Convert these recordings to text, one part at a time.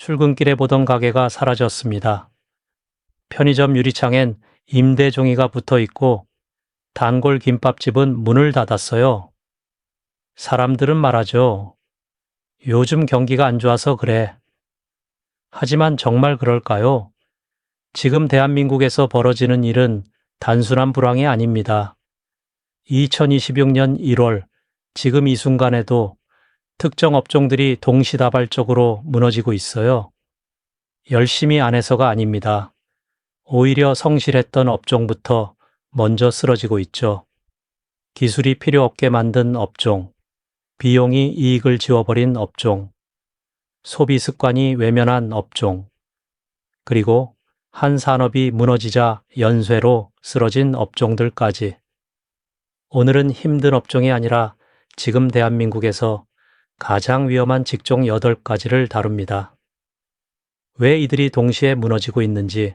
출근길에 보던 가게가 사라졌습니다. 편의점 유리창엔 임대 종이가 붙어 있고 단골 김밥집은 문을 닫았어요. 사람들은 말하죠. 요즘 경기가 안 좋아서 그래. 하지만 정말 그럴까요? 지금 대한민국에서 벌어지는 일은 단순한 불황이 아닙니다. 2026년 1월, 지금 이 순간에도 특정 업종들이 동시다발적으로 무너지고 있어요. 열심히 안 해서가 아닙니다. 오히려 성실했던 업종부터 먼저 쓰러지고 있죠. 기술이 필요 없게 만든 업종, 비용이 이익을 지워버린 업종, 소비 습관이 외면한 업종, 그리고 한 산업이 무너지자 연쇄로 쓰러진 업종들까지. 오늘은 힘든 업종이 아니라 지금 대한민국에서 가장 위험한 직종 8가지를 다룹니다. 왜 이들이 동시에 무너지고 있는지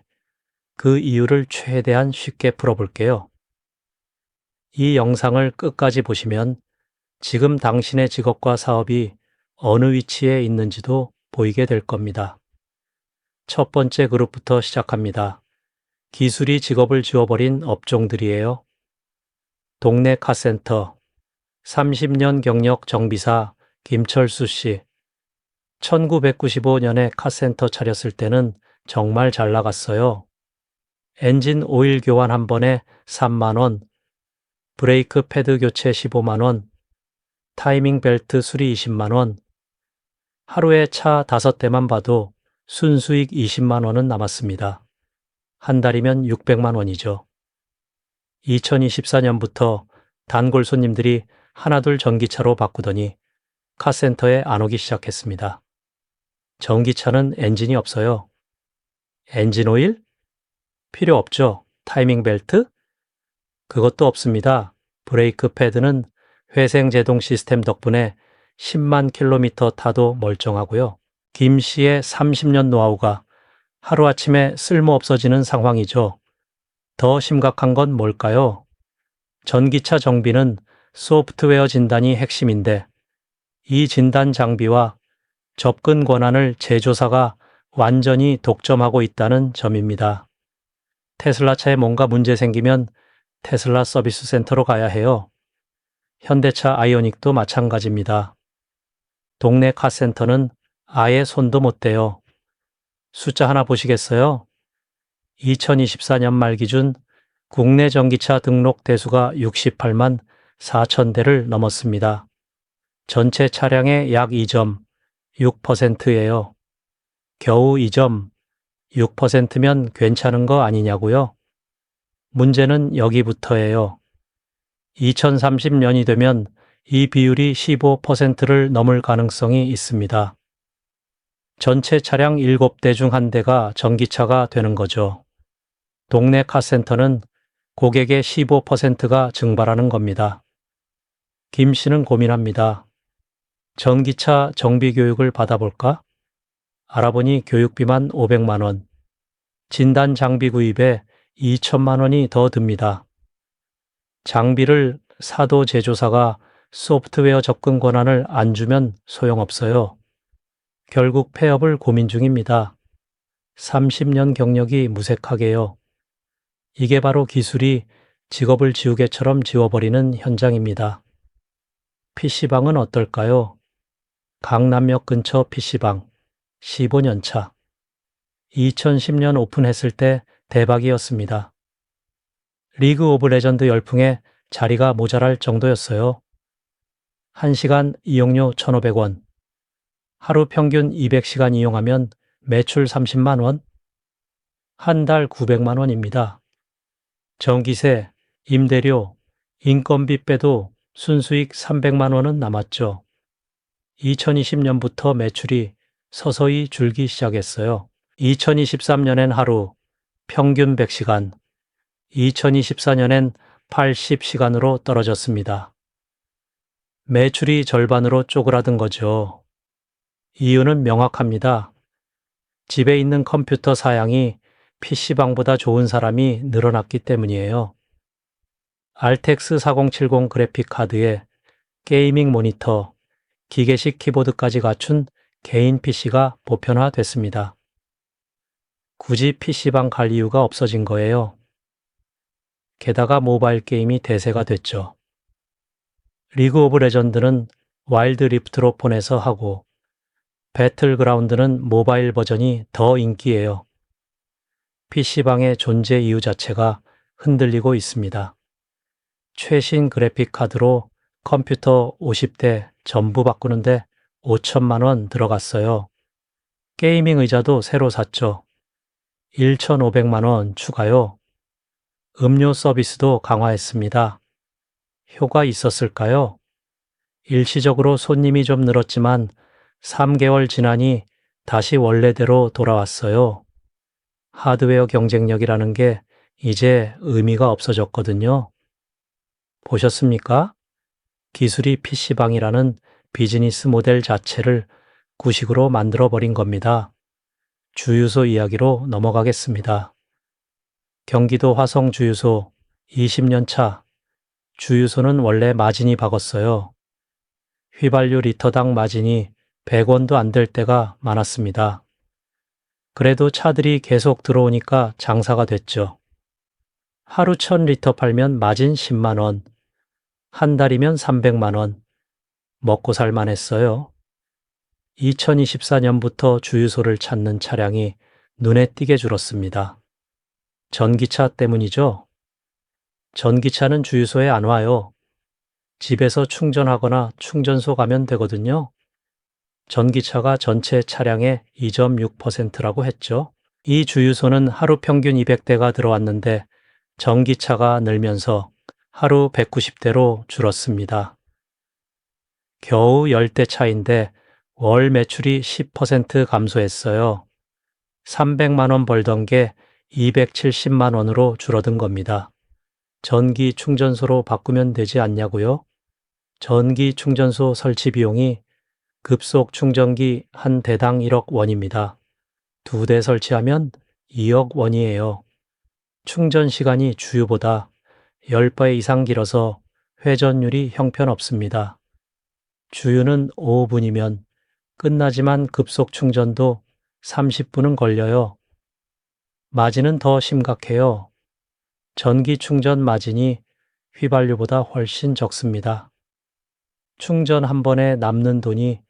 그 이유를 최대한 쉽게 풀어볼게요. 이 영상을 끝까지 보시면 지금 당신의 직업과 사업이 어느 위치에 있는지도 보이게 될 겁니다. 첫 번째 그룹부터 시작합니다. 기술이 직업을 지워버린 업종들이에요. 동네 카센터, 30년 경력 정비사 김철수 씨. 1995년에 카센터 차렸을 때는 정말 잘 나갔어요. 엔진 오일 교환 한 번에 3만 원, 브레이크 패드 교체 15만 원, 타이밍 벨트 수리 20만 원, 하루에 차 5대만 봐도 순수익 20만 원은 남았습니다. 한 달이면 600만 원이죠. 2024년부터 단골 손님들이 하나둘 전기차로 바꾸더니 카센터에 안 오기 시작했습니다. 전기차는 엔진이 없어요. 엔진 오일? 필요 없죠. 타이밍 벨트? 그것도 없습니다. 브레이크 패드는 회생 제동 시스템 덕분에 10만 킬로미터 타도 멀쩡하고요. 김 씨의 30년 노하우가 하루아침에 쓸모 없어지는 상황이죠. 더 심각한 건 뭘까요? 전기차 정비는 소프트웨어 진단이 핵심인데 이 진단 장비와 접근 권한을 제조사가 완전히 독점하고 있다는 점입니다. 테슬라 차에 뭔가 문제 생기면 테슬라 서비스 센터로 가야 해요. 현대차 아이오닉도 마찬가지입니다. 동네 카센터는 아예 손도 못 대요. 숫자 하나 보시겠어요? 2024년 말 기준 국내 전기차 등록 대수가 68만 4천 대를 넘었습니다. 전체 차량의 약 2.6%예요. 겨우 2.6%면 괜찮은 거 아니냐고요? 문제는 여기부터예요. 2030년이 되면 이 비율이 15%를 넘을 가능성이 있습니다. 전체 차량 7대 중 1대가 전기차가 되는 거죠. 동네 카센터는 고객의 15%가 증발하는 겁니다. 김 씨는 고민합니다. 전기차 정비 교육을 받아볼까? 알아보니 교육비만 500만 원, 진단 장비 구입에 2천만 원이 더 듭니다. 장비를 사도 제조사가 소프트웨어 접근 권한을 안 주면 소용없어요. 결국 폐업을 고민 중입니다. 30년 경력이 무색하게요. 이게 바로 기술이 직업을 지우개처럼 지워버리는 현장입니다. PC방은 어떨까요? 강남역 근처 PC방, 15년 차. 2010년 오픈했을 때 대박이었습니다. 리그 오브 레전드 열풍에 자리가 모자랄 정도였어요. 1시간 이용료 1,500원. 하루 평균 200시간 이용하면 매출 30만 원? 한 달 900만 원입니다. 전기세, 임대료, 인건비 빼도 순수익 300만 원은 남았죠. 2020년부터 매출이 서서히 줄기 시작했어요. 2023년엔 하루 평균 100시간, 2024년엔 80시간으로 떨어졌습니다. 매출이 절반으로 쪼그라든 거죠. 이유는 명확합니다. 집에 있는 컴퓨터 사양이 PC방보다 좋은 사람이 늘어났기 때문이에요. RTX 4070 그래픽 카드에 게이밍 모니터, 기계식 키보드까지 갖춘 개인 PC가 보편화됐습니다. 굳이 PC방 갈 이유가 없어진 거예요. 게다가 모바일 게임이 대세가 됐죠. 리그 오브 레전드는 와일드 리프트로 폰에서 하고 배틀그라운드는 모바일 버전이 더 인기예요. PC방의 존재 이유 자체가 흔들리고 있습니다. 최신 그래픽 카드로 컴퓨터 50대 전부 바꾸는데 5천만 원 들어갔어요. 게이밍 의자도 새로 샀죠. 1,500만 원 추가요. 음료 서비스도 강화했습니다. 효과 있었을까요? 일시적으로 손님이 좀 늘었지만 3개월 지나니 다시 원래대로 돌아왔어요. 하드웨어 경쟁력이라는 게 이제 의미가 없어졌거든요. 보셨습니까? 기술이 PC방이라는 비즈니스 모델 자체를 구식으로 만들어버린 겁니다. 주유소 이야기로 넘어가겠습니다. 경기도 화성 주유소 20년 차. 주유소는 원래 마진이 박었어요. 휘발유 리터당 마진이 100원도 안 될 때가 많았습니다. 그래도 차들이 계속 들어오니까 장사가 됐죠. 하루 1,000리터 팔면 마진 10만 원, 한 달이면 300만 원, 먹고 살만 했어요. 2024년부터 주유소를 찾는 차량이 눈에 띄게 줄었습니다. 전기차 때문이죠. 전기차는 주유소에 안 와요. 집에서 충전하거나 충전소 가면 되거든요. 전기차가 전체 차량의 2.6%라고 했죠. 이 주유소는 하루 평균 200대가 들어왔는데 전기차가 늘면서 하루 190대로 줄었습니다. 겨우 10대 차인데 월 매출이 10% 감소했어요. 300만 원 벌던 게 270만 원으로 줄어든 겁니다. 전기 충전소로 바꾸면 되지 않냐고요? 전기 충전소 설치 비용이 급속 충전기 한 대당 1억 원입니다. 2대 설치하면 2억 원이에요. 충전 시간이 주유보다 10배 이상 길어서 회전율이 형편없습니다. 주유는 5분이면 끝나지만 급속 충전도 30분은 걸려요. 마진은 더 심각해요. 전기 충전 마진이 휘발유보다 훨씬 적습니다. 충전 한 번에 남는 돈이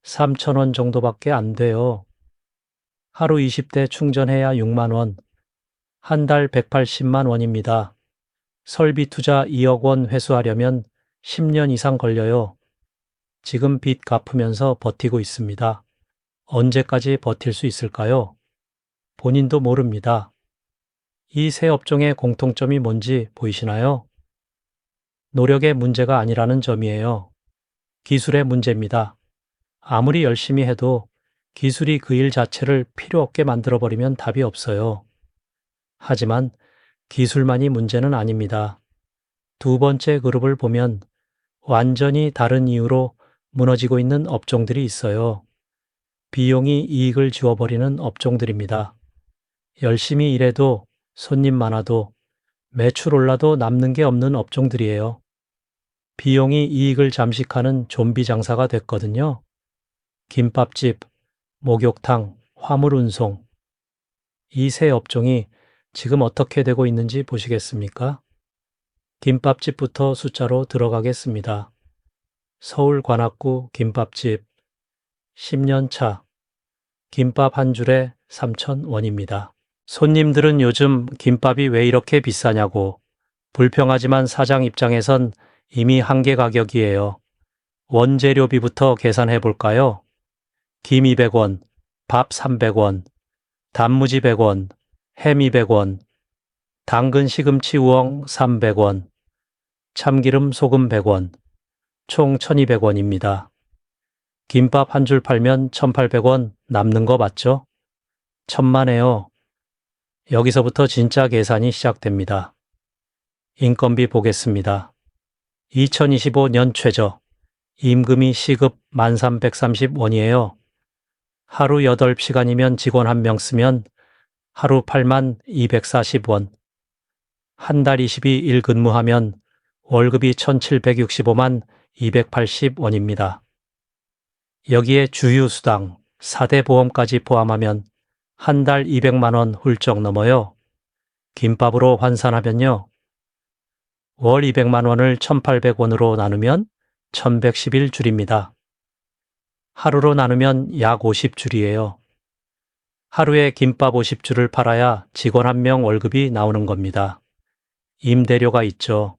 3,000원 정도밖에 안 돼요. 하루 20대 충전해야 6만 원, 한 달 180만 원입니다. 설비 투자 2억 원 회수하려면 10년 이상 걸려요. 지금 빚 갚으면서 버티고 있습니다. 언제까지 버틸 수 있을까요? 본인도 모릅니다. 이 세 업종의 공통점이 뭔지 보이시나요? 노력의 문제가 아니라는 점이에요. 기술의 문제입니다. 아무리 열심히 해도 기술이 그 일 자체를 필요 없게 만들어버리면 답이 없어요. 하지만 기술만이 문제는 아닙니다. 두 번째 그룹을 보면 완전히 다른 이유로 무너지고 있는 업종들이 있어요. 비용이 이익을 지워버리는 업종들입니다. 열심히 일해도 손님 많아도 매출 올라도 남는 게 없는 업종들이에요. 비용이 이익을 잠식하는 좀비 장사가 됐거든요. 김밥집, 목욕탕, 화물운송. 이 세 업종이 지금 어떻게 되고 있는지 보시겠습니까? 김밥집부터 숫자로 들어가겠습니다. 서울 관악구 김밥집 10년 차. 김밥 한 줄에 3,000원입니다. 손님들은 요즘 김밥이 왜 이렇게 비싸냐고 불평하지만 사장 입장에선 이미 한계 가격이에요. 원재료비부터 계산해 볼까요? 김 200원, 밥 300원, 단무지 100원, 햄 200원, 당근 시금치 우엉 300원, 참기름 소금 100원, 총 1,200원입니다. 김밥 한 줄 팔면 1,800원 남는 거 맞죠? 천만에요. 여기서부터 진짜 계산이 시작됩니다. 인건비 보겠습니다. 2025년 최저 임금이 시급 1330원이에요. 하루 8시간이면 직원 한 명 쓰면 하루 8240원. 한 달 22일 근무하면 월급이 1765만 280원입니다. 여기에 주유수당, 4대 보험까지 포함하면 한 달 200만 원 훌쩍 넘어요. 김밥으로 환산하면요. 월 200만 원을 1,800원으로 나누면 1,111줄입니다. 하루로 나누면 약 50줄이에요. 하루에 김밥 50줄을 팔아야 직원 한 명 월급이 나오는 겁니다. 임대료가 있죠.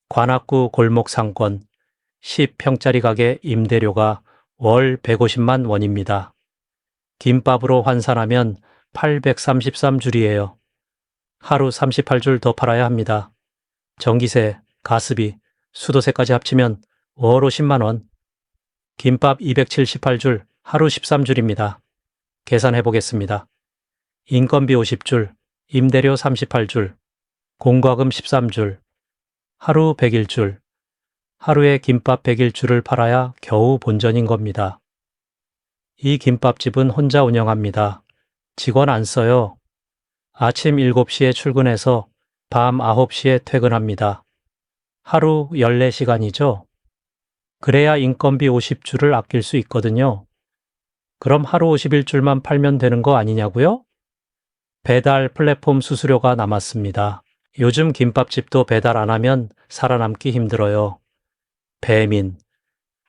관악구 골목 상권 10평짜리 가게 임대료가 월 150만 원입니다. 김밥으로 환산하면 833줄이에요. 하루 38줄 더 팔아야 합니다. 전기세, 가스비, 수도세까지 합치면 월 50만 원. 김밥 278줄, 하루 13줄입니다. 계산해 보겠습니다. 인건비 50줄, 임대료 38줄, 공과금 13줄, 하루 101줄. 하루에 김밥 101줄을 팔아야 겨우 본전인 겁니다. 이 김밥집은 혼자 운영합니다. 직원 안 써요. 아침 7시에 출근해서 밤 9시에 퇴근합니다. 하루 14시간이죠. 그래야 인건비 50줄을 아낄 수 있거든요. 그럼 하루 51줄만 팔면 되는 거 아니냐고요? 배달 플랫폼 수수료가 남았습니다. 요즘 김밥집도 배달 안 하면 살아남기 힘들어요. 배민,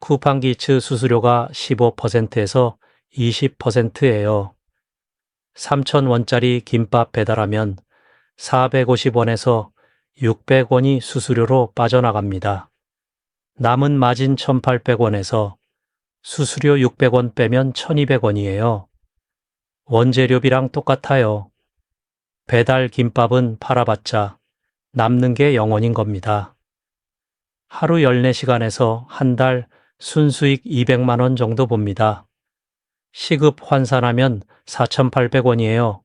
쿠팡기츠 수수료가 15%에서 20%예요. 3,000원짜리 김밥 배달하면 450원에서 600원이 수수료로 빠져나갑니다. 남은 마진 1,800원에서 수수료 600원 빼면 1,200원이에요. 원재료비랑 똑같아요. 배달 김밥은 팔아봤자 남는 게 0원인 겁니다. 하루 14시간에서 한 달 순수익 200만 원 정도 봅니다. 시급 환산하면 4,800원이에요.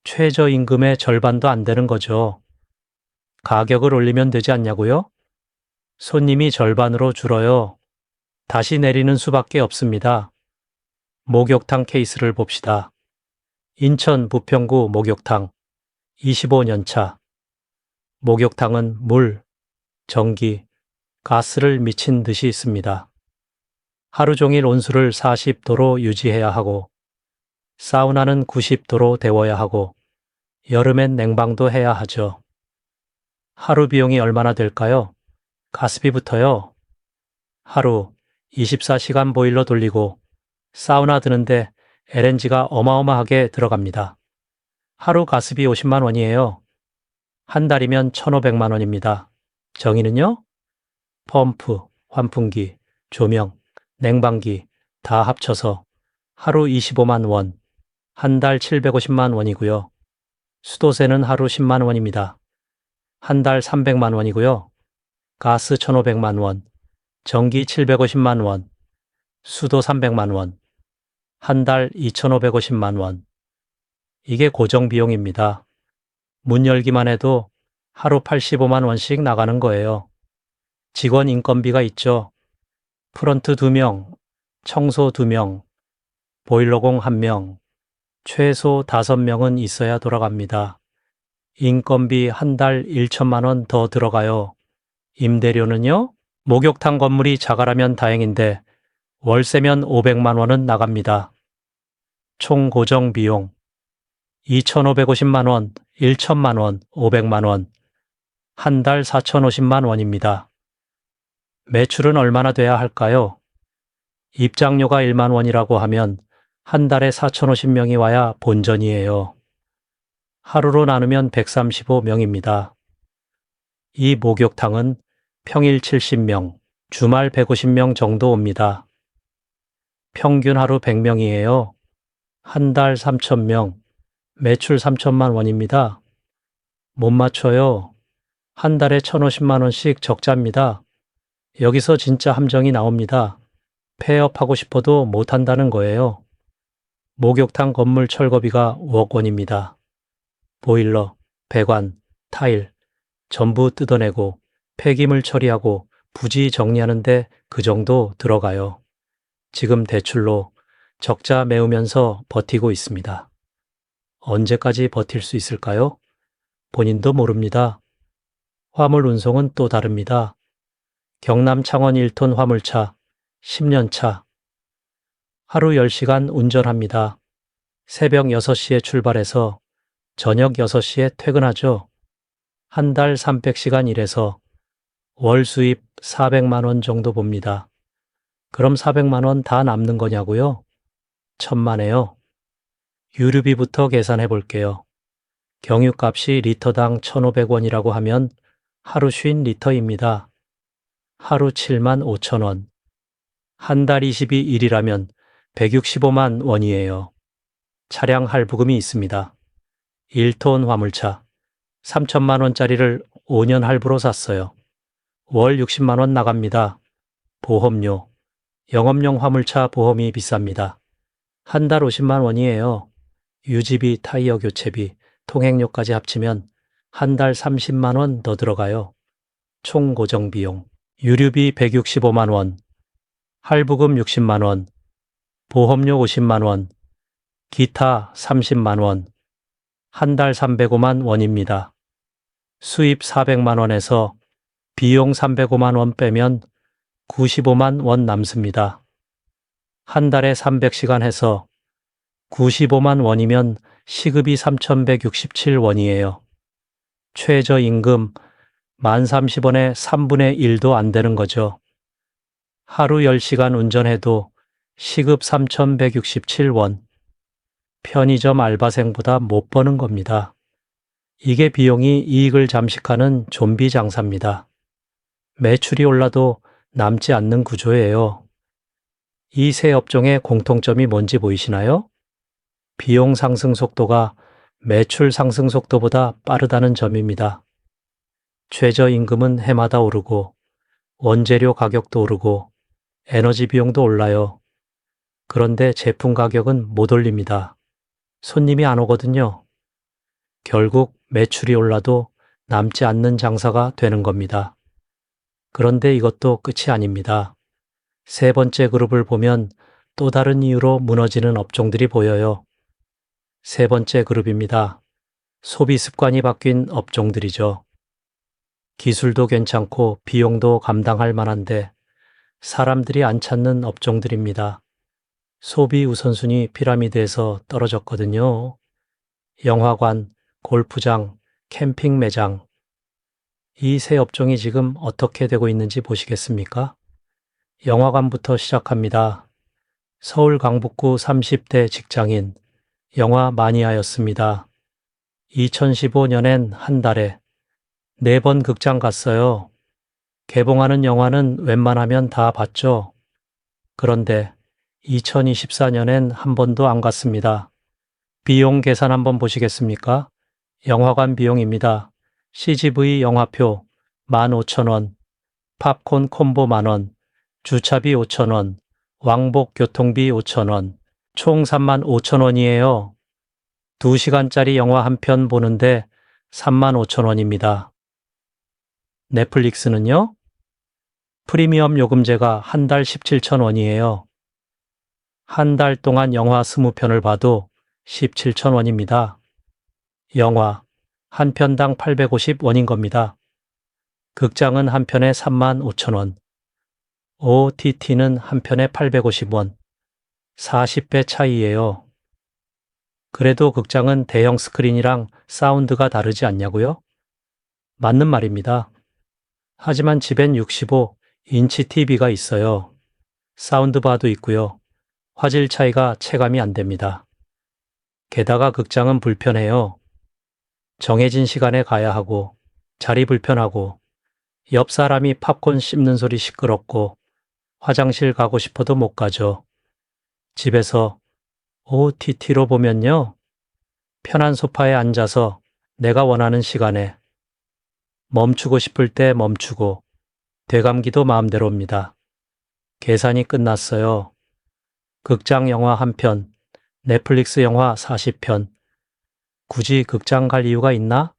최저임금의 절반도 안 되는 거죠. 가격을 올리면 되지 않냐고요? 손님이 절반으로 줄어요. 다시 내리는 수밖에 없습니다. 목욕탕 케이스를 봅시다. 인천 부평구 목욕탕 25년 차. 목욕탕은 물, 전기, 가스를 미친 듯이 씁니다. 하루 종일 온수를 40도로 유지해야 하고 사우나는 90도로 데워야 하고 여름엔 냉방도 해야 하죠. 하루 비용이 얼마나 될까요? 가스비부터요. 하루 24시간 보일러 돌리고 사우나 드는데 LNG가 어마어마하게 들어갑니다. 하루 가스비 50만 원이에요. 한 달이면 1,500만 원입니다. 정의는요? 펌프, 환풍기, 조명, 냉방기 다 합쳐서 하루 25만 원, 한 달 750만 원이고요. 수도세는 하루 10만 원입니다. 한 달 300만 원이고요. 가스 1,500만 원, 전기 750만 원, 수도 300만 원, 한 달 2,550만 원. 이게 고정 비용입니다. 문 열기만 해도 하루 85만 원씩 나가는 거예요. 직원 인건비가 있죠. 프런트 2명, 청소 2명, 보일러공 1명, 최소 5명은 있어야 돌아갑니다. 인건비 한 달 1천만 원 더 들어가요. 임대료는요? 목욕탕 건물이 자가라면 다행인데 월세면 500만 원은 나갑니다. 총 고정 비용 2,550만 원, 1천만 원, 500만 원, 한 달 4,050만 원입니다. 매출은 얼마나 돼야 할까요? 입장료가 1만 원이라고 하면 한 달에 4,050명이 와야 본전이에요. 하루로 나누면 135명입니다. 이 목욕탕은 평일 70명, 주말 150명 정도 옵니다. 평균 하루 100명이에요. 한 달 3,000명, 매출 3천만 원입니다. 못 맞춰요. 한 달에 1,050만 원씩 적자입니다. 여기서 진짜 함정이 나옵니다. 폐업하고 싶어도 못한다는 거예요. 목욕탕 건물 철거비가 5억 원입니다. 보일러, 배관, 타일 전부 뜯어내고 폐기물 처리하고 부지 정리하는데 그 정도 들어가요. 지금 대출로 적자 메우면서 버티고 있습니다. 언제까지 버틸 수 있을까요? 본인도 모릅니다. 화물 운송은 또 다릅니다. 경남 창원 1톤 화물차 10년 차 하루 10시간 운전합니다. 새벽 6시에 출발해서 저녁 6시에 퇴근하죠. 한 달 300시간 일해서 월 수입 400만 원 정도 봅니다. 그럼 400만 원 다 남는 거냐고요? 천만에요. 유류비부터 계산해 볼게요. 경유값이 리터당 1,500원이라고 하면 하루 50리터입니다. 하루 7만 5천 원. 한 달 22일이라면 165만 원이에요. 차량 할부금이 있습니다. 1톤 화물차 3천만 원짜리를 5년 할부로 샀어요. 월 60만 원 나갑니다. 보험료, 영업용 화물차 보험이 비쌉니다. 한 달 50만 원이에요. 유지비, 타이어 교체비, 통행료까지 합치면 한 달 30만 원 더 들어가요. 총 고정 비용, 유류비 165만 원, 할부금 60만 원, 보험료 50만 원, 기타 30만 원, 한 달 305만 원입니다. 수입 400만 원에서 비용 305만 원 빼면 95만 원 남습니다. 한 달에 300시간 해서 95만 원이면 시급이 3,167원이에요. 최저임금 1030원에 3분의 1도 안 되는 거죠. 하루 10시간 운전해도 시급 3,167원. 편의점 알바생보다 못 버는 겁니다. 이게 비용이 이익을 잠식하는 좀비 장사입니다. 매출이 올라도 남지 않는 구조예요. 이 세 업종의 공통점이 뭔지 보이시나요? 비용 상승 속도가 매출 상승 속도보다 빠르다는 점입니다. 최저임금은 해마다 오르고 원재료 가격도 오르고 에너지 비용도 올라요. 그런데 제품 가격은 못 올립니다. 손님이 안 오거든요. 결국 매출이 올라도 남지 않는 장사가 되는 겁니다. 그런데 이것도 끝이 아닙니다. 세 번째 그룹을 보면 또 다른 이유로 무너지는 업종들이 보여요. 세 번째 그룹입니다. 소비 습관이 바뀐 업종들이죠. 기술도 괜찮고 비용도 감당할 만한데 사람들이 안 찾는 업종들입니다. 소비 우선순위 피라미드에서 떨어졌거든요. 영화관, 골프장, 캠핑 매장. 이 세 업종이 지금 어떻게 되고 있는지 보시겠습니까? 영화관부터 시작합니다. 서울 강북구 30대 직장인, 영화 마니아였습니다. 2015년엔 한 달에 4번 극장 갔어요. 개봉하는 영화는 웬만하면 다 봤죠. 그런데 2024년엔 한 번도 안 갔습니다. 비용 계산 한번 보시겠습니까? 영화관 비용입니다. CGV 영화표 15,000원, 팝콘 콤보 만원, 주차비 5,000원, 왕복 교통비 5,000원, 총 35,000원이에요. 2시간짜리 영화 한 편 보는데 35,000원입니다. 넷플릭스는요? 프리미엄 요금제가 한 달 17,000원이에요. 한 달 동안 영화 20편을 봐도 17,000원입니다. 영화 한 편당 850원인 겁니다. 극장은 한 편에 35,000원, OTT는 한 편에 850원, 40배 차이예요. 그래도 극장은 대형 스크린이랑 사운드가 다르지 않냐고요? 맞는 말입니다. 하지만 집엔 65인치 TV가 있어요. 사운드바도 있고요. 화질 차이가 체감이 안 됩니다. 게다가 극장은 불편해요. 정해진 시간에 가야 하고, 자리 불편하고, 옆 사람이 팝콘 씹는 소리 시끄럽고, 화장실 가고 싶어도 못 가죠. 집에서 OTT로 보면요. 편한 소파에 앉아서 내가 원하는 시간에 멈추고 싶을 때 멈추고 되감기도 마음대로입니다. 계산이 끝났어요. 극장 영화 한 편, 넷플릭스 영화 40편. 굳이 극장 갈 이유가 있나?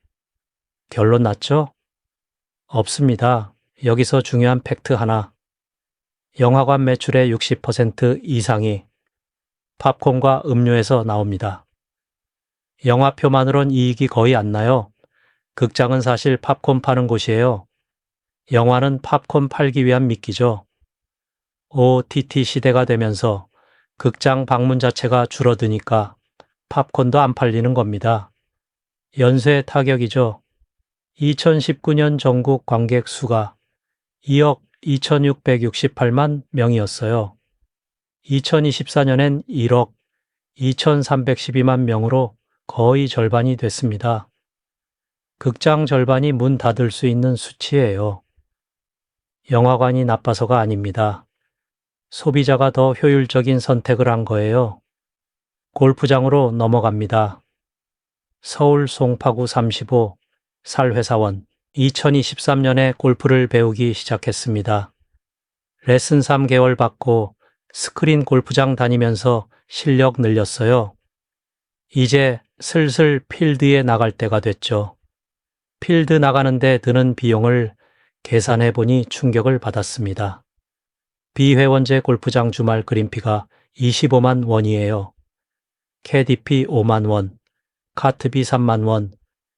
결론 났죠? 없습니다. 여기서 중요한 팩트 하나. 영화관 매출의 60% 이상이 팝콘과 음료에서 나옵니다. 영화표만으론 이익이 거의 안 나요. 극장은 사실 팝콘 파는 곳이에요. 영화는 팝콘 팔기 위한 미끼죠. OTT 시대가 되면서 극장 방문 자체가 줄어드니까 팝콘도 안 팔리는 겁니다. 연쇄 타격이죠. 2019년 전국 관객 수가 2억 2668만 명이었어요. 2024년엔 1억 2312만 명으로 거의 절반이 됐습니다. 극장 절반이 문 닫을 수 있는 수치예요. 영화관이 나빠서가 아닙니다. 소비자가 더 효율적인 선택을 한 거예요. 골프장으로 넘어갑니다. 서울 송파구 35 살회사원 2023년에 골프를 배우기 시작했습니다. 레슨 3개월 받고 스크린 골프장 다니면서 실력 늘렸어요. 이제 슬슬 필드에 나갈 때가 됐죠. 필드 나가는데 드는 비용을 계산해 보니 충격을 받았습니다. 비회원제 골프장 주말 그린피가 25만 원이에요. 캐디피 5만 원, 카트비 3만 원,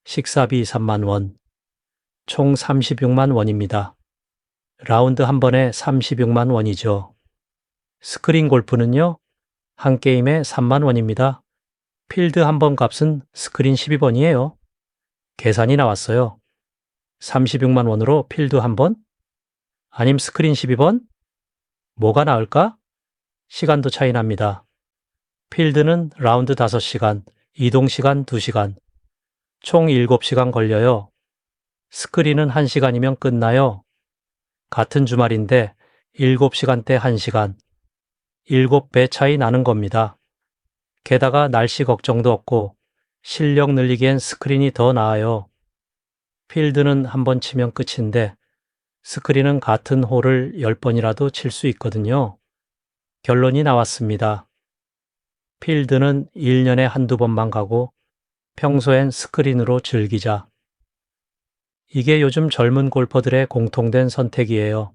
식사비 3만 원, 총 36만 원입니다. 라운드 한 번에 36만 원이죠. 스크린 골프는요, 한 게임에 3만 원입니다. 필드 한 번 값은 스크린 12번이에요. 계산이 나왔어요. 36만 원으로 필드 한 번? 아님 스크린 12번? 뭐가 나을까? 시간도 차이 납니다. 필드는 라운드 5시간, 이동 시간 2시간, 총 7시간 걸려요. 스크린은 1시간이면 끝나요. 같은 주말인데 7시간대 1시간, 7배 차이 나는 겁니다. 게다가 날씨 걱정도 없고 실력 늘리기엔 스크린이 더 나아요. 필드는 한 번 치면 끝인데 스크린은 같은 홀을 10번이라도 칠 수 있거든요. 결론이 나왔습니다. 필드는 1년에 한두 번만 가고 평소엔 스크린으로 즐기자. 이게 요즘 젊은 골퍼들의 공통된 선택이에요.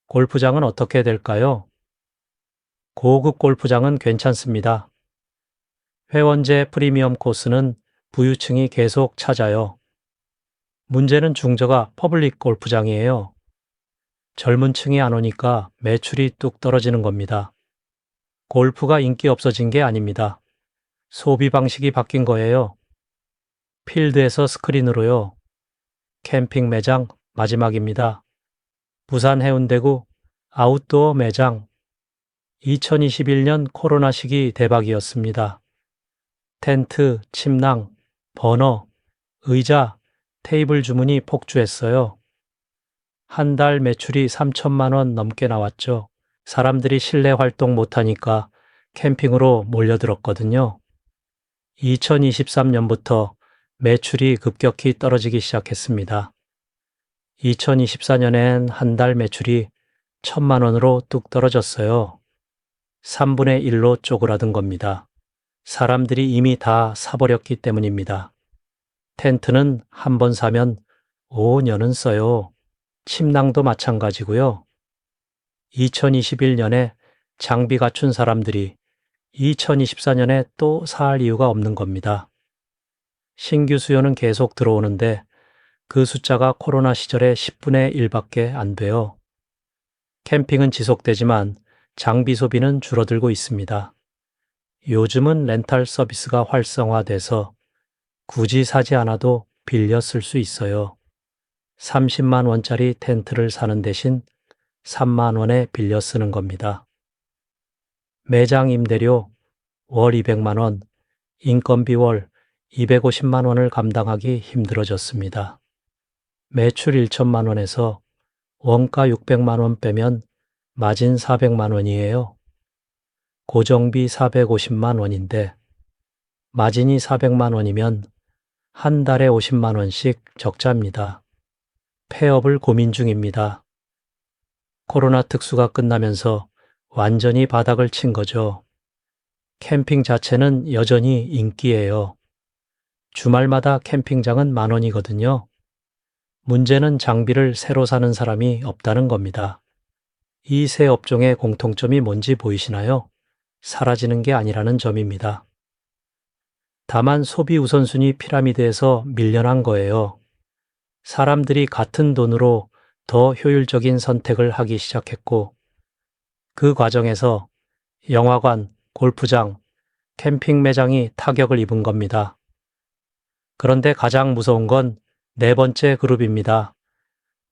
골프장은 어떻게 될까요? 고급 골프장은 괜찮습니다. 회원제 프리미엄 코스는 부유층이 계속 찾아요. 문제는 중저가 퍼블릭 골프장이에요. 젊은 층이 안 오니까 매출이 뚝 떨어지는 겁니다. 골프가 인기 없어진 게 아닙니다. 소비 방식이 바뀐 거예요. 필드에서 스크린으로요. 캠핑 매장 마지막입니다. 부산 해운대구 아웃도어 매장 2021년 코로나 시기 대박이었습니다. 텐트, 침낭, 버너, 의자, 테이블 주문이 폭주했어요. 한 달 매출이 3천만 원 넘게 나왔죠. 사람들이 실내 활동 못하니까 캠핑으로 몰려들었거든요. 2023년부터 매출이 급격히 떨어지기 시작했습니다. 2024년엔 한 달 매출이 1,000만 원으로 뚝 떨어졌어요. 3분의 1로 쪼그라든 겁니다. 사람들이 이미 다 사버렸기 때문입니다. 텐트는 한 번 사면 5년은 써요. 침낭도 마찬가지고요. 2021년에 장비 갖춘 사람들이 2024년에 또 살 이유가 없는 겁니다. 신규 수요는 계속 들어오는데 그 숫자가 코로나 시절의 10분의 1밖에 안 돼요. 캠핑은 지속되지만 장비 소비는 줄어들고 있습니다. 요즘은 렌탈 서비스가 활성화돼서 굳이 사지 않아도 빌려 쓸 수 있어요. 30만 원짜리 텐트를 사는 대신 3만 원에 빌려 쓰는 겁니다. 매장 임대료 월 200만 원, 인건비 월 250만 원을 감당하기 힘들어졌습니다. 매출 1천만 원에서 원가 600만 원 빼면 마진 400만 원이에요. 고정비 450만 원인데 마진이 400만 원이면 한 달에 50만 원씩 적자입니다. 폐업을 고민 중입니다. 코로나 특수가 끝나면서 완전히 바닥을 친 거죠. 캠핑 자체는 여전히 인기예요. 주말마다 캠핑장은 10,000원이거든요. 문제는 장비를 새로 사는 사람이 없다는 겁니다. 이 세 업종의 공통점이 뭔지 보이시나요? 사라지는 게 아니라는 점입니다. 다만 소비 우선순위 피라미드에서 밀려난 거예요. 사람들이 같은 돈으로 더 효율적인 선택을 하기 시작했고 그 과정에서 영화관, 골프장, 캠핑 매장이 타격을 입은 겁니다. 그런데 가장 무서운 건 네 번째 그룹입니다.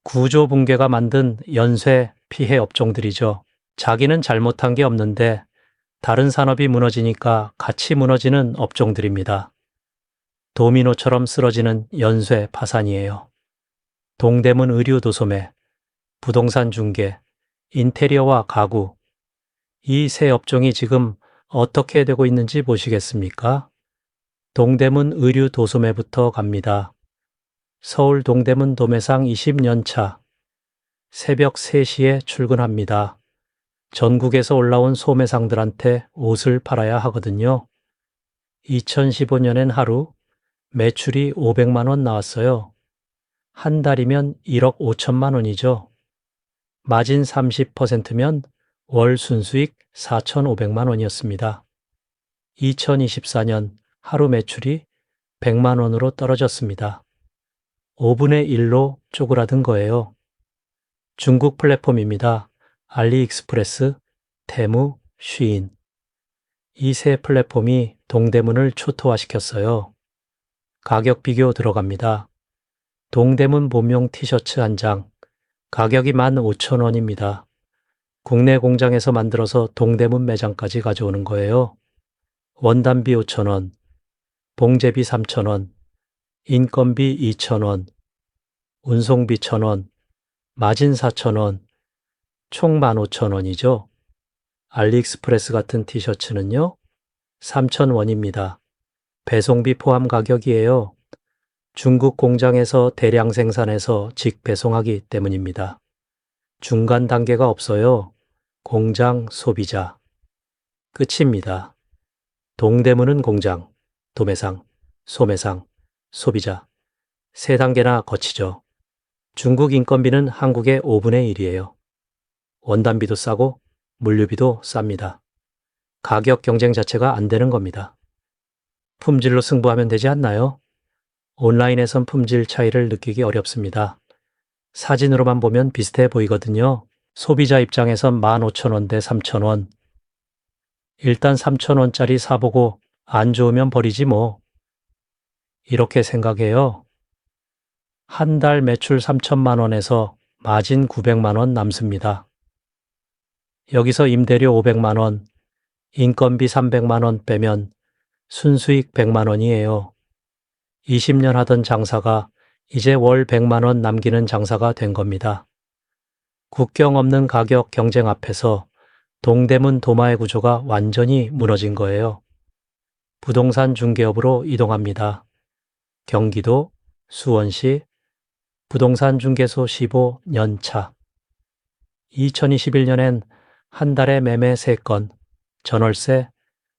구조 붕괴가 만든 연쇄 피해 업종들이죠. 자기는 잘못한 게 없는데 다른 산업이 무너지니까 같이 무너지는 업종들입니다. 도미노처럼 쓰러지는 연쇄 파산이에요. 동대문 의류 도소매, 부동산 중개, 인테리어와 가구. 이 세 업종이 지금 어떻게 되고 있는지 보시겠습니까? 동대문 의류 도소매부터 갑니다. 서울 동대문 도매상 20년 차. 새벽 3시에 출근합니다. 전국에서 올라온 소매상들한테 옷을 팔아야 하거든요. 2015년엔 하루 매출이 500만 원 나왔어요. 한 달이면 1억 5천만 원이죠. 마진 30%면 월 순수익 4,500만 원이었습니다. 2024년 하루 매출이 100만 원으로 떨어졌습니다. 5분의 1로 쪼그라든 거예요. 중국 플랫폼입니다. 알리익스프레스, 테무, 쉬인. 이 세 플랫폼이 동대문을 초토화시켰어요. 가격 비교 들어갑니다. 동대문 봄용 티셔츠 한 장, 가격이 15,000원입니다. 국내 공장에서 만들어서 동대문 매장까지 가져오는 거예요. 원단비 5,000원, 봉제비 3,000원, 인건비 2,000원, 운송비 1,000원, 마진 4,000원, 총 15,000원이죠. 알리익스프레스 같은 티셔츠는요, 3,000원입니다. 배송비 포함 가격이에요. 중국 공장에서 대량 생산해서 직배송하기 때문입니다. 중간 단계가 없어요. 공장, 소비자. 끝입니다. 동대문은 공장, 도매상, 소매상, 소비자. 세 단계나 거치죠. 중국 인건비는 한국의 5분의 1이에요. 원단비도 싸고 물류비도 쌉니다. 가격 경쟁 자체가 안 되는 겁니다. 품질로 승부하면 되지 않나요? 온라인에선 품질 차이를 느끼기 어렵습니다. 사진으로만 보면 비슷해 보이거든요. 소비자 입장에선 15,000원 대 3,000원. 일단 3,000원짜리 사보고 안 좋으면 버리지 뭐. 이렇게 생각해요. 한 달 매출 3천만 원에서 마진 900만 원 남습니다. 여기서 임대료 500만 원, 인건비 300만 원 빼면 순수익 100만 원이에요. 20년 하던 장사가 이제 월 100만 원 남기는 장사가 된 겁니다. 국경 없는 가격 경쟁 앞에서 동대문 도마의 구조가 완전히 무너진 거예요. 부동산 중개업으로 이동합니다. 경기도, 수원시, 부동산 중개소 15년 차. 2021년엔 한 달에 매매 3건, 전월세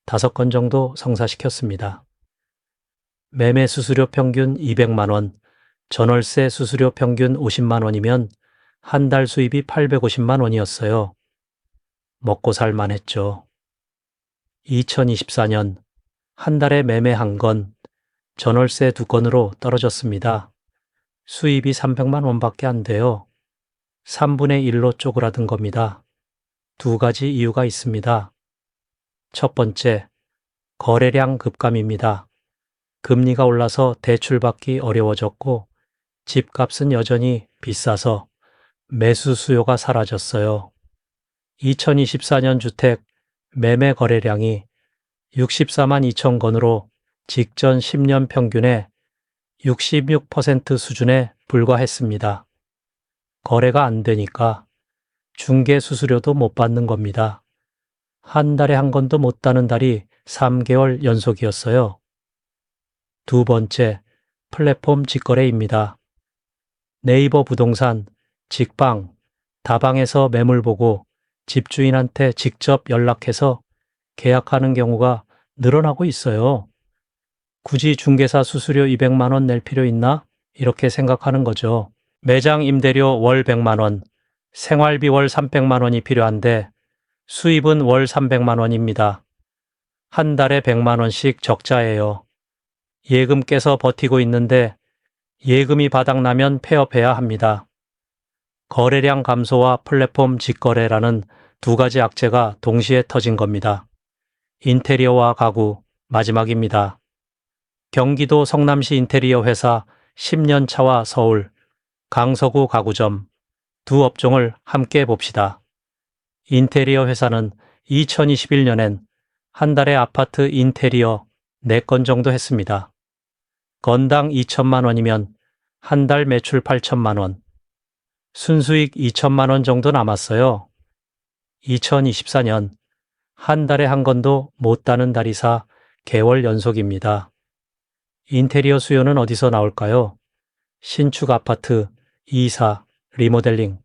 5건 정도 성사시켰습니다. 매매 수수료 평균 200만 원, 전월세 수수료 평균 50만 원이면 한 달 수입이 850만 원이었어요. 먹고 살만 했죠. 2024년 한 달에 매매 1건, 전월세 2건으로 떨어졌습니다. 수입이 300만 원밖에 안 돼요. 3분의 1로 쪼그라든 겁니다. 두 가지 이유가 있습니다. 첫 번째, 거래량 급감입니다. 금리가 올라서 대출받기 어려워졌고 집값은 여전히 비싸서 매수 수요가 사라졌어요. 2024년 주택 매매 거래량이 64만 2천 건으로 직전 10년 평균의 66% 수준에 불과했습니다. 거래가 안 되니까 중개 수수료도 못 받는 겁니다. 한 달에 한 건도 못 따는 달이 3개월 연속이었어요. 두 번째, 플랫폼 직거래입니다. 네이버 부동산, 직방, 다방에서 매물 보고 집주인한테 직접 연락해서 계약하는 경우가 늘어나고 있어요. 굳이 중개사 수수료 200만 원 낼 필요 있나? 이렇게 생각하는 거죠. 매장 임대료 월 100만 원, 생활비 월 300만 원이 필요한데 수입은 월 300만 원입니다. 한 달에 100만 원씩 적자예요. 예금 깨서 버티고 있는데 예금이 바닥나면 폐업해야 합니다. 거래량 감소와 플랫폼 직거래라는 두 가지 악재가 동시에 터진 겁니다. 인테리어와 가구, 마지막입니다. 경기도 성남시 인테리어 회사 10년 차와 서울 강서구 가구점 두 업종을 함께 봅시다. 인테리어 회사는 2021년엔 한 달에 아파트 인테리어 4건 정도 했습니다. 건당 2천만 원이면 한 달 매출 8천만 원, 순수익 2천만 원 정도 남았어요. 2024년 한 달에 한 건도 못 따는 달이사 개월 연속입니다. 인테리어 수요는 어디서 나올까요? 신축 아파트, 이사, 리모델링.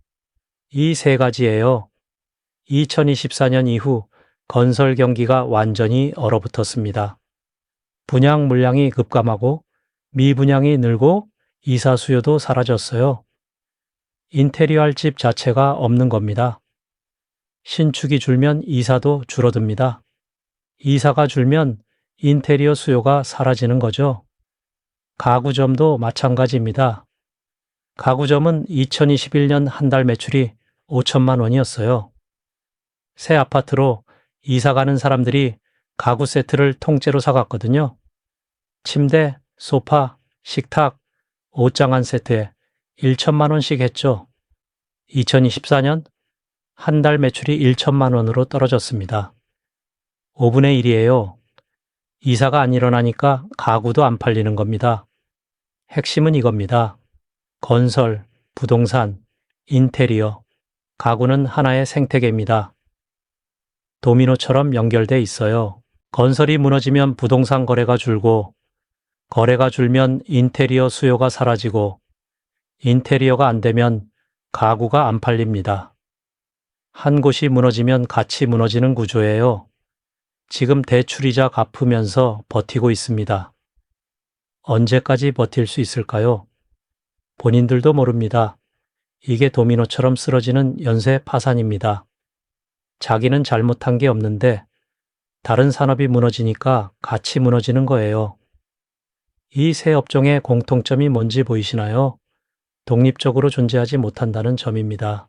이 세 가지예요. 2024년 이후 건설 경기가 완전히 얼어붙었습니다. 분양 물량이 급감하고 미분양이 늘고 이사 수요도 사라졌어요. 인테리어 할 집 자체가 없는 겁니다. 신축이 줄면 이사도 줄어듭니다. 이사가 줄면 인테리어 수요가 사라지는 거죠. 가구점도 마찬가지입니다. 가구점은 2021년 한 달 매출이 5천만 원이었어요. 새 아파트로 이사 가는 사람들이 가구 세트를 통째로 사갔거든요. 침대, 소파, 식탁, 옷장 한 세트에 1천만 원씩 했죠. 2024년 한 달 매출이 1천만 원으로 떨어졌습니다. 5분의 1이에요. 이사가 안 일어나니까 가구도 안 팔리는 겁니다. 핵심은 이겁니다. 건설, 부동산, 인테리어, 가구는 하나의 생태계입니다. 도미노처럼 연결돼 있어요. 건설이 무너지면 부동산 거래가 줄고, 거래가 줄면 인테리어 수요가 사라지고, 인테리어가 안 되면 가구가 안 팔립니다. 한 곳이 무너지면 같이 무너지는 구조예요. 지금 대출이자 갚으면서 버티고 있습니다. 언제까지 버틸 수 있을까요? 본인들도 모릅니다. 이게 도미노처럼 쓰러지는 연쇄 파산입니다. 자기는 잘못한 게 없는데 다른 산업이 무너지니까 같이 무너지는 거예요. 이 세 업종의 공통점이 뭔지 보이시나요? 독립적으로 존재하지 못한다는 점입니다.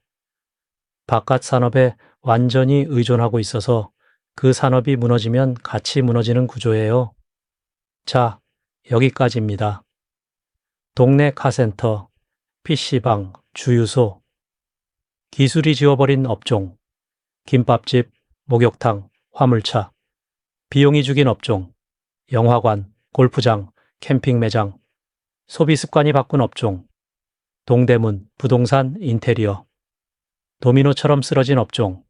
바깥 산업에 완전히 의존하고 있어서 그 산업이 무너지면 같이 무너지는 구조예요. 자, 여기까지입니다. 동네 카센터, PC방, 주유소, 기술이 지워버린 업종, 김밥집, 목욕탕, 화물차, 비용이 죽인 업종, 영화관, 골프장, 캠핑 매장, 소비 습관이 바꾼 업종, 동대문, 부동산, 인테리어, 도미노처럼 쓰러진 업종,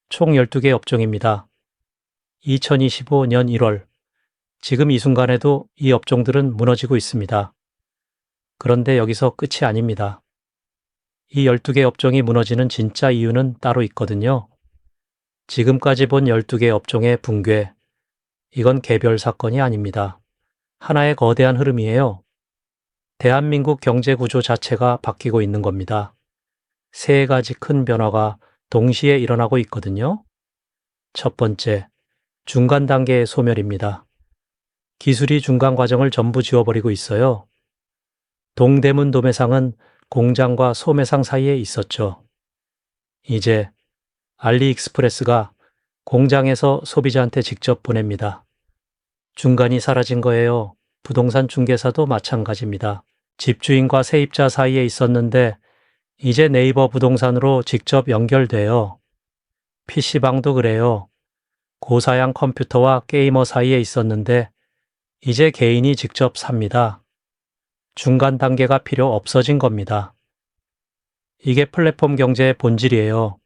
총 12개 업종입니다. 2025년 1월, 지금 이 순간에도 이 업종들은 무너지고 있습니다. 그런데 여기서 끝이 아닙니다. 이 12개 업종이 무너지는 진짜 이유는 따로 있거든요. 지금까지 본 12개 업종의 붕괴, 이건 개별 사건이 아닙니다. 하나의 거대한 흐름이에요. 대한민국 경제 구조 자체가 바뀌고 있는 겁니다. 세 가지 큰 변화가 동시에 일어나고 있거든요. 첫 번째, 중간 단계의 소멸입니다. 기술이 중간 과정을 전부 지워버리고 있어요. 동대문 도매상은 공장과 소매상 사이에 있었죠. 이제 알리익스프레스가 공장에서 소비자한테 직접 보냅니다. 중간이 사라진 거예요. 부동산 중개사도 마찬가지입니다. 집주인과 세입자 사이에 있었는데 이제 네이버 부동산으로 직접 연결돼요. PC방도 그래요. 고사양 컴퓨터와 게이머 사이에 있었는데 이제 개인이 직접 삽니다. 중간 단계가 필요 없어진 겁니다. 이게 플랫폼 경제의 본질이에요.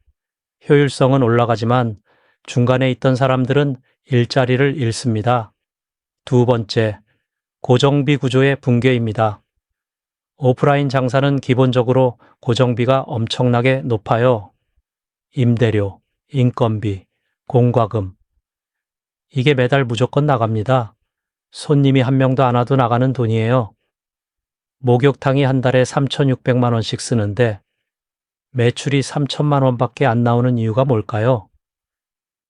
효율성은 올라가지만 중간에 있던 사람들은 일자리를 잃습니다. 두 번째, 고정비 구조의 붕괴입니다. 오프라인 장사는 기본적으로 고정비가 엄청나게 높아요. 임대료, 인건비, 공과금. 이게 매달 무조건 나갑니다. 손님이 한 명도 안 와도 나가는 돈이에요. 목욕탕이 한 달에 3,600만 원씩 쓰는데 매출이 3천만 원밖에 안 나오는 이유가 뭘까요?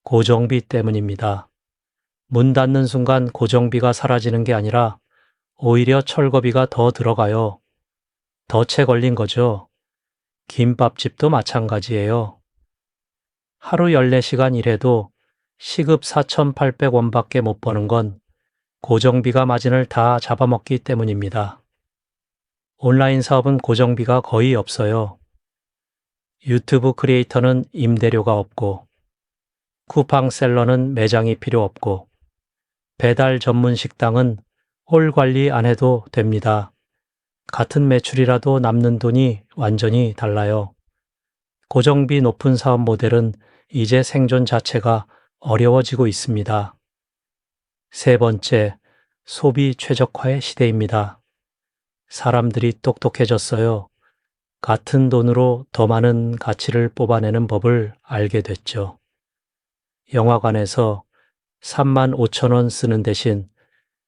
고정비 때문입니다. 문 닫는 순간 고정비가 사라지는 게 아니라 오히려 철거비가 더 들어가요. 덫에 걸린 거죠. 김밥집도 마찬가지예요. 하루 14시간 일해도 시급 4,800원밖에 못 버는 건 고정비가 마진을 다 잡아먹기 때문입니다. 온라인 사업은 고정비가 거의 없어요. 유튜브 크리에이터는 임대료가 없고, 쿠팡 셀러는 매장이 필요 없고, 배달 전문 식당은 홀 관리 안 해도 됩니다. 같은 매출이라도 남는 돈이 완전히 달라요. 고정비 높은 사업 모델은 이제 생존 자체가 어려워지고 있습니다. 세 번째, 소비 최적화의 시대입니다. 사람들이 똑똑해졌어요. 같은 돈으로 더 많은 가치를 뽑아내는 법을 알게 됐죠. 영화관에서 35,000원 쓰는 대신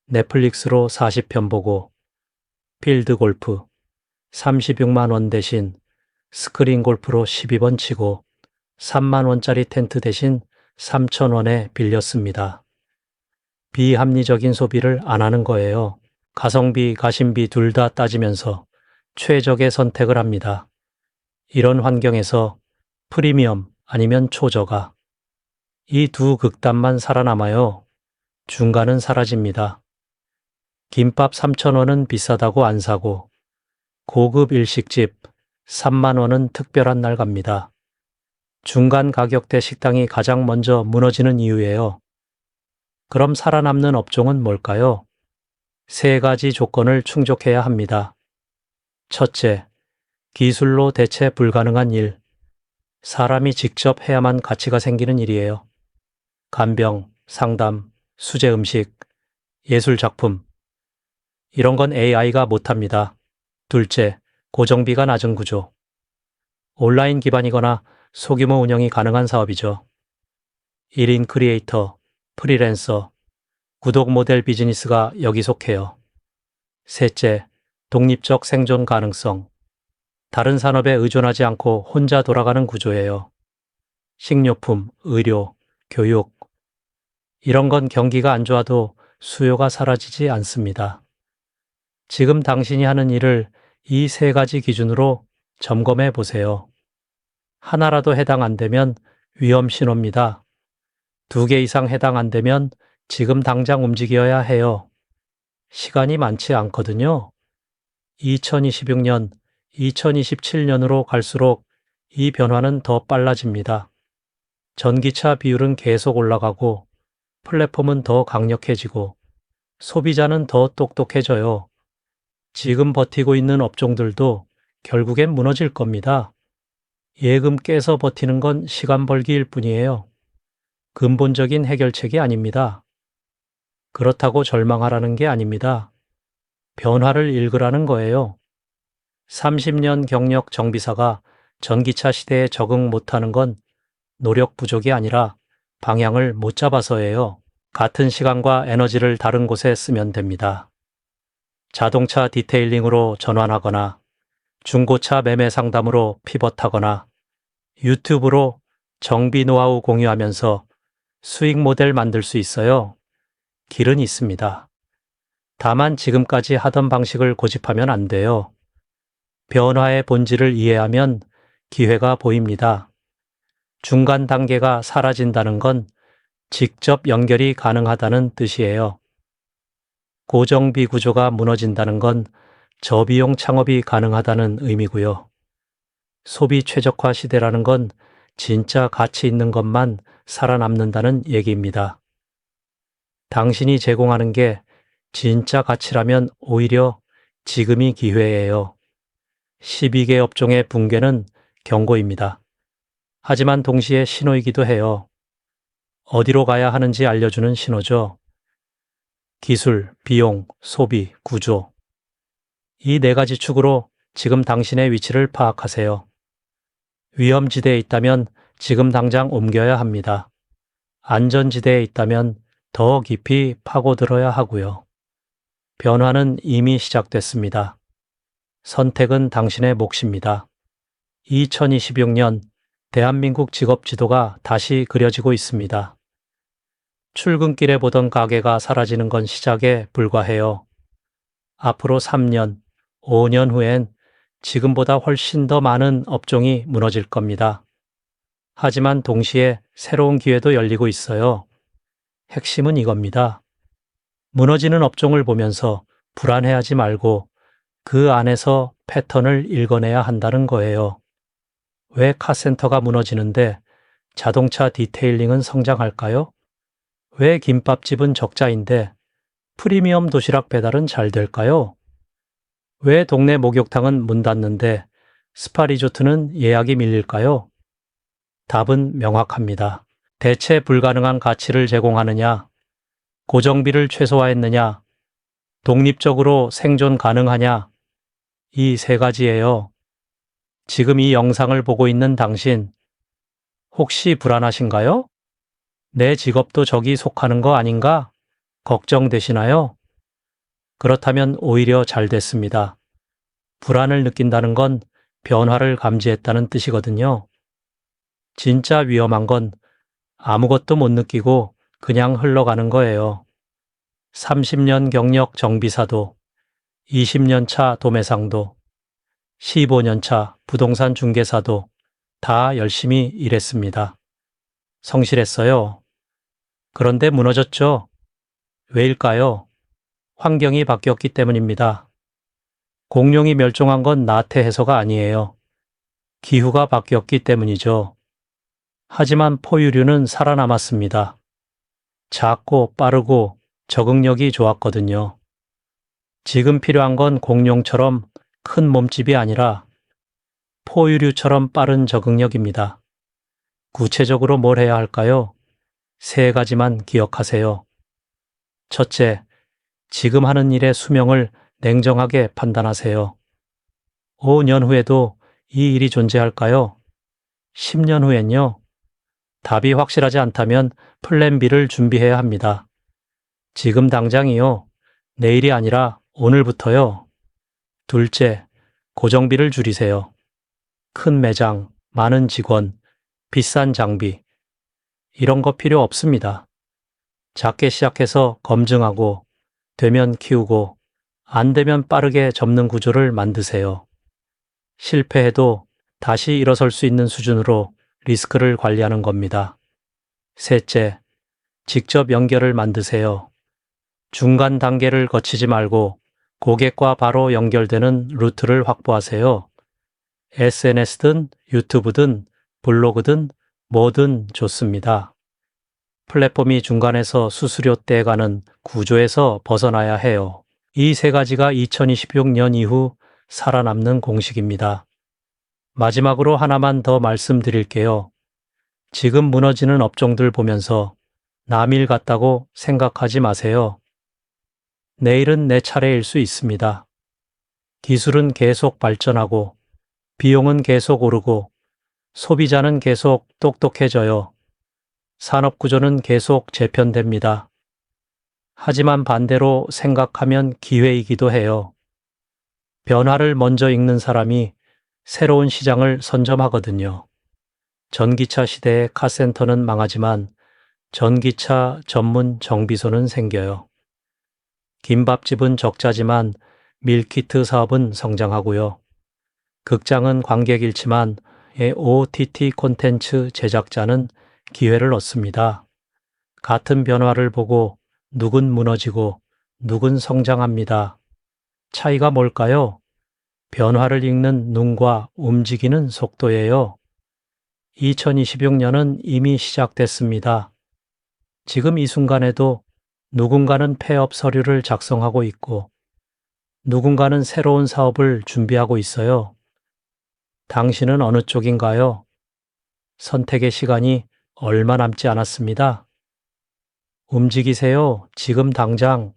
넷플릭스로 40편 보고, 필드 골프 36만 원 대신 스크린 골프로 12번 치고 3만 원짜리 텐트 대신 3,000원에 빌렸습니다. 비합리적인 소비를 안 하는 거예요. 가성비, 가심비 둘 다 따지면서 최적의 선택을 합니다. 이런 환경에서 프리미엄 아니면 초저가, 이 두 극단만 살아남아요. 중간은 사라집니다. 김밥 3,000원은 비싸다고 안 사고, 고급 일식집 3만 원은 특별한 날 갑니다. 중간 가격대 식당이 가장 먼저 무너지는 이유예요. 그럼 살아남는 업종은 뭘까요? 세 가지 조건을 충족해야 합니다. 첫째, 기술로 대체 불가능한 일. 사람이 직접 해야만 가치가 생기는 일이에요. 간병, 상담, 수제 음식, 예술 작품. 이런 건 AI가 못합니다. 둘째, 고정비가 낮은 구조. 온라인 기반이거나 소규모 운영이 가능한 사업이죠. 1인 크리에이터, 프리랜서, 구독 모델 비즈니스가 여기 속해요. 셋째, 독립적 생존 가능성. 다른 산업에 의존하지 않고 혼자 돌아가는 구조예요. 식료품, 의료, 교육. 이런 건 경기가 안 좋아도 수요가 사라지지 않습니다. 지금 당신이 하는 일을 이 세 가지 기준으로 점검해 보세요. 하나라도 해당 안 되면 위험 신호입니다. 2개 이상 해당 안 되면 지금 당장 움직여야 해요. 시간이 많지 않거든요. 2026년, 2027년으로 갈수록 이 변화는 더 빨라집니다. 전기차 비율은 계속 올라가고, 플랫폼은 더 강력해지고, 소비자는 더 똑똑해져요. 지금 버티고 있는 업종들도 결국엔 무너질 겁니다. 예금 깨서 버티는 건 시간 벌기일 뿐이에요. 근본적인 해결책이 아닙니다. 그렇다고 절망하라는 게 아닙니다. 변화를 읽으라는 거예요. 30년 경력 정비사가 전기차 시대에 적응 못하는 건 노력 부족이 아니라 방향을 못 잡아서예요. 같은 시간과 에너지를 다른 곳에 쓰면 됩니다. 자동차 디테일링으로 전환하거나, 중고차 매매 상담으로 피벗하거나, 유튜브로 정비 노하우 공유하면서 수익 모델 만들 수 있어요. 길은 있습니다. 다만 지금까지 하던 방식을 고집하면 안 돼요. 변화의 본질을 이해하면 기회가 보입니다. 중간 단계가 사라진다는 건 직접 연결이 가능하다는 뜻이에요. 고정비 구조가 무너진다는 건 저비용 창업이 가능하다는 의미고요. 소비 최적화 시대라는 건 진짜 가치 있는 것만 살아남는다는 얘기입니다. 당신이 제공하는 게 진짜 가치라면 오히려 지금이 기회예요. 12개 업종의 붕괴는 경고입니다. 하지만 동시에 신호이기도 해요. 어디로 가야 하는지 알려주는 신호죠. 기술, 비용, 소비, 구조. 이 네 가지 축으로 지금 당신의 위치를 파악하세요. 위험지대에 있다면 지금 당장 옮겨야 합니다. 안전지대에 있다면 더 깊이 파고들어야 하고요. 변화는 이미 시작됐습니다. 선택은 당신의 몫입니다. 2026년 대한민국 직업 지도가 다시 그려지고 있습니다. 출근길에 보던 가게가 사라지는 건 시작에 불과해요. 앞으로 3년, 5년 후엔 지금보다 훨씬 더 많은 업종이 무너질 겁니다. 하지만 동시에 새로운 기회도 열리고 있어요. 핵심은 이겁니다. 무너지는 업종을 보면서 불안해하지 말고 그 안에서 패턴을 읽어내야 한다는 거예요. 왜 카센터가 무너지는데 자동차 디테일링은 성장할까요? 왜 김밥집은 적자인데 프리미엄 도시락 배달은 잘 될까요? 왜 동네 목욕탕은 문 닫는데 스파 리조트는 예약이 밀릴까요? 답은 명확합니다. 대체 불가능한 가치를 제공하느냐, 고정비를 최소화했느냐, 독립적으로 생존 가능하냐, 이 세 가지예요. 지금 이 영상을 보고 있는 당신, 혹시 불안하신가요? 내 직업도 저기 속하는 거 아닌가? 걱정되시나요? 그렇다면 오히려 잘 됐습니다. 불안을 느낀다는 건 변화를 감지했다는 뜻이거든요. 진짜 위험한 건 아무것도 못 느끼고 그냥 흘러가는 거예요. 30년 경력 정비사도, 20년 차 도매상도, 15년 차 부동산 중개사도 다 열심히 일했습니다. 성실했어요. 그런데 무너졌죠? 왜일까요? 환경이 바뀌었기 때문입니다. 공룡이 멸종한 건 나태해서가 아니에요. 기후가 바뀌었기 때문이죠. 하지만 포유류는 살아남았습니다. 작고 빠르고 적응력이 좋았거든요. 지금 필요한 건 공룡처럼 큰 몸집이 아니라 포유류처럼 빠른 적응력입니다. 구체적으로 뭘 해야 할까요? 세 가지만 기억하세요. 첫째, 지금 하는 일의 수명을 냉정하게 판단하세요. 5년 후에도 이 일이 존재할까요? 10년 후엔요? 답이 확실하지 않다면 플랜 B를 준비해야 합니다. 지금 당장이요. 내일이 아니라 오늘부터요. 둘째, 고정비를 줄이세요. 큰 매장, 많은 직원, 비싼 장비. 이런 거 필요 없습니다. 작게 시작해서 검증하고, 되면 키우고, 안 되면 빠르게 접는 구조를 만드세요. 실패해도 다시 일어설 수 있는 수준으로 리스크를 관리하는 겁니다. 셋째, 직접 연결을 만드세요. 중간 단계를 거치지 말고 고객과 바로 연결되는 루트를 확보하세요. SNS든 유튜브든 블로그든 뭐든 좋습니다. 플랫폼이 중간에서 수수료 떼가는 구조에서 벗어나야 해요. 이 세 가지가 2026년 이후 살아남는 공식입니다. 마지막으로 하나만 더 말씀드릴게요. 지금 무너지는 업종들 보면서 남일 같다고 생각하지 마세요. 내일은 내 차례일 수 있습니다. 기술은 계속 발전하고, 비용은 계속 오르고, 소비자는 계속 똑똑해져요. 산업 구조는 계속 재편됩니다. 하지만 반대로 생각하면 기회이기도 해요. 변화를 먼저 읽는 사람이 새로운 시장을 선점하거든요. 전기차 시대의 카센터는 망하지만 전기차 전문 정비소는 생겨요. 김밥집은 적자지만 밀키트 사업은 성장하고요. 극장은 관객 잃지만 OTT 콘텐츠 제작자는 기회를 얻습니다. 같은 변화를 보고 누군 무너지고 누군 성장합니다. 차이가 뭘까요? 변화를 읽는 눈과 움직이는 속도예요. 2026년은 이미 시작됐습니다. 지금 이 순간에도 누군가는 폐업 서류를 작성하고 있고 누군가는 새로운 사업을 준비하고 있어요. 당신은 어느 쪽인가요? 선택의 시간이 얼마 남지 않았습니다. 움직이세요. 지금 당장.